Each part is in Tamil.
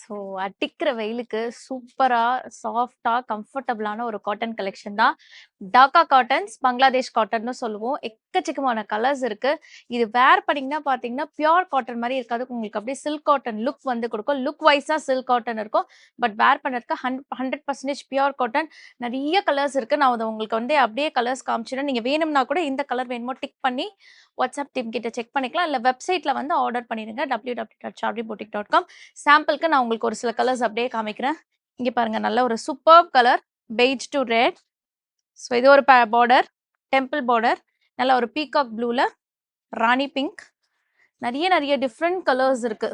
ஸோ அடிக்கிற வெயிலுக்கு சூப்பரா, சாஃப்ட்டா, கம்ஃபர்டபுளான ஒரு காட்டன் கலெக்ஷன் தான். டாக்கா காட்டன்ஸ், பங்களாதேஷ் காட்டன்னு சொல்லுவோம். எக்கச்சக்கமான கலர்ஸ் இருக்கு. இது வேர் பண்ணீங்கன்னா பார்த்தீங்கன்னா, பியூர் காட்டன் மாரி இருக்காது. உங்களுக்கு அப்படியே சில்க் காட்டன் லுக் வந்து குடுக்கும். லுக் வைஸா சில்க் காட்டன் இருக்கும். பட் வேர் பண்ணறதுக்கு 100% பியூர் காட்டன். நெறைய கலர்ஸ் இருக்கு. நான் அத உங்களுக்கு வந்து அப்படியே கலர்ஸ் காமிச்சுறேன். நீங்க வேணும்னா கூட இந்த கலர் வேணுமோ டிக் பண்ணி வாட்ஸ்அப் டீம் கிட்ட செக் பண்ணிக்கலாம். இல்ல வெப்சைட்ல வந்து ஆர்டர் பண்ணிடுங்க. www.charvyboutique.com. சாம்பிளுக்கு நான் உங்களுக்கு ஒரு சில கலர்ஸ் அப்படியே காமிக்கிறேன். இங்க பாருங்க நல்ல ஒரு superb colour beige to red. So இது ஒரு பார்டர், டெம்பிள் பார்டர். நல்ல ஒரு பீகாக் ப்ளூல ராணி பிங்க். நிறைய டிஃப்ரெண்ட் கலர்ஸ் இருக்கு.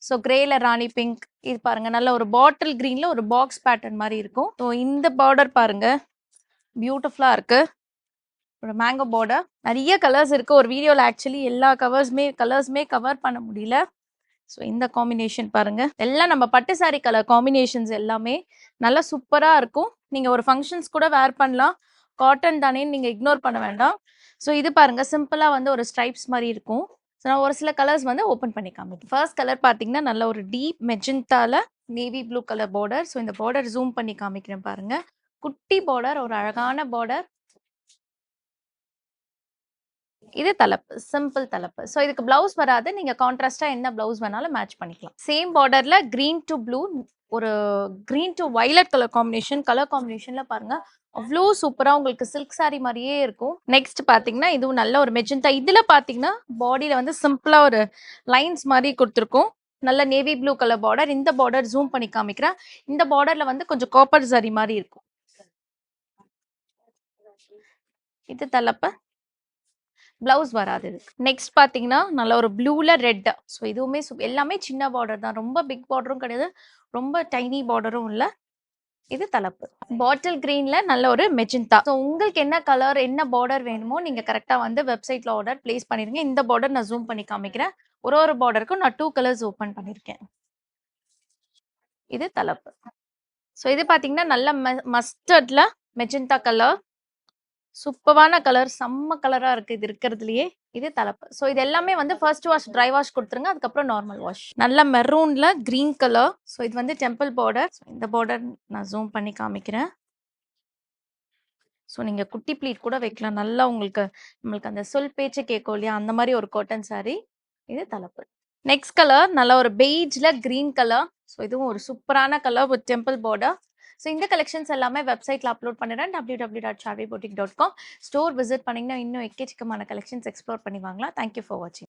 ஸோ கிரேல ராணி பிங்க். இது பாருங்க நல்ல ஒரு பாட்டில் கிரீன்ல ஒரு பாக்ஸ் பேட்டர்ன் மாதிரி இருக்கும். ஸோ இந்த பார்டர் பாருங்க பியூட்டிஃபுல்லா இருக்கு. ஒரு மேங்கோ பார்டர். நிறைய கலர்ஸ் இருக்கு. ஒரு வீடியோல ஆக்சுவலி எல்லா கலர்ஸுமே கவர் பண்ண முடியல. ஸோ இந்த காம்பினேஷன் பாருங்க. எல்லாம் நம்ம பட்டு சாரி கலர் காம்பினேஷன்ஸ் எல்லாமே நல்லா சூப்பரா இருக்கும். நீங்க ஒரு ஃபங்க்ஷன்ஸ் கூட வேர் பண்ணலாம். காட்டன் தானேன்னு நீங்க இக்னோர் பண்ண வேண்டாம். ஸோ இது பாருங்க சிம்பிளா வந்து ஒரு ஸ்ட்ரைப்ஸ் மாதிரி இருக்கும். ஸோ நான் ஒரு சில கலர்ஸ் வந்து ஓப்பன் பண்ணி காமிக்கிறேன். ஃபர்ஸ்ட் கலர் பார்த்தீங்கன்னா நல்ல ஒரு டீப் மெஜந்தால navy blue colour border. So இந்த பார்டர் ஜூம் பண்ணி காமிக்கிறேன் பாருங்க. குட்டி பார்டர், ஒரு அழகான பார்டர். இது தலப்பு, சிம்பிள் தலப்பு. ஸோ இதுக்கு பிளவுஸ் வராது. நீங்க கான்ட்ராஸ்டா என்ன பிளவுஸ் வேணாலும் மேட்ச் பண்ணிக்கலாம். சேம் பார்டர்ல கிரீன் டு ப்ளூ, ஒரு கிரீன் டு வயலட் கலர் காம்பினேஷன்ல பாருங்க அவ்வளோ சூப்பரா உங்களுக்கு சில்க் சாரி மாதிரியே இருக்கும். நெக்ஸ்ட் பாத்தீங்கன்னா இதுவும் நல்ல ஒரு மெஜந்தா. இதுல பாத்தீங்கன்னா பாடியில வந்து சிம்பிளா ஒரு லைன்ஸ் மாதிரி கொடுத்துருக்கும். நல்ல நேவி ப்ளூ கலர் பார்டர். இந்த பார்டர் ஜூம் பண்ணி காமிக்கிறேன். இந்த பார்டர்ல வந்து கொஞ்சம் காப்பர் சாரி மாதிரி இருக்கும். இது தலப்பு, பிளவுஸ் வராது. நெக்ஸ்ட் பாத்தீங்கன்னா நல்ல ஒரு ப்ளூல ரெட். ஸோ இதுவுமே எல்லாமே சின்ன பார்டர் தான். ரொம்ப பிக் பார்டரும் கிடையாது, ரொம்ப டைனி பார்டரும் இல்ல. இது தலப்பு. பாட்டில் கிரீன்ல நல்ல ஒரு மெஜந்தா. ஸோ உங்களுக்கு என்ன கலர் என்ன பார்டர் வேணுமோ நீங்க கரெக்டா வந்து வெப்சைட்ல ஆர்டர் பிளேஸ் பண்ணிருங்க. இந்த பார்டர் நான் ஜூம் பண்ணி காமிக்கிறேன். ஒரு பார்டருக்கும் நான் 2 கலர்ஸ் ஓபன் பண்ணிருக்கேன். இது தலப்பு. ஸோ இது பாத்தீங்கன்னா நல்ல மஸ்டர்ட்ல மெஜந்தா கலர். சூப்பரான கலர், செம்ம கலரா இருக்கு இது இருக்கிறதுலயே. இது தலப்பு. ஸோ இது எல்லாமே வந்து ஃபர்ஸ்ட் வாஷ் ட்ரை வாஷ் கொடுத்துருங்க. அதுக்கப்புறம் நார்மல் வாஷ். நல்ல மெரூன்ல கிரீன் கலர். ஸோ இது வந்து டெம்பிள் பார்டர். இந்த பார்டர் நான் ஜூம் பண்ணி காமிக்கிறேன். ஸோ நீங்க குட்டி ப்ளீட் கூட வைக்கலாம். நல்லா நம்மளுக்கு அந்த சொல் பேச்சு கேட்கும் இல்லையா, அந்த மாதிரி ஒரு காட்டன் சாரி. இது தலப்பு. நெக்ஸ்ட் கலர் நல்ல ஒரு பெய்ஜ்ல கிரீன் கலர். ஸோ இதுவும் ஒரு சூப்பரான colour with temple border. So இந்த கலெக்ஷன்ஸ் எல்லாமே வெப்சைட்ல அப்லோட் பண்ணிடுறேன். www.charvyboutique.com. ஸ்டோர் விசிட் பண்ணீங்கன்னா இன்னும் எக்கச்சக்கமான கலெக்ஷன்ஸ் எக்ஸ்ப்ளோர் பண்ணி வாங்கலாம். தேங்க்யூ ஃபார் வாட்சிங்.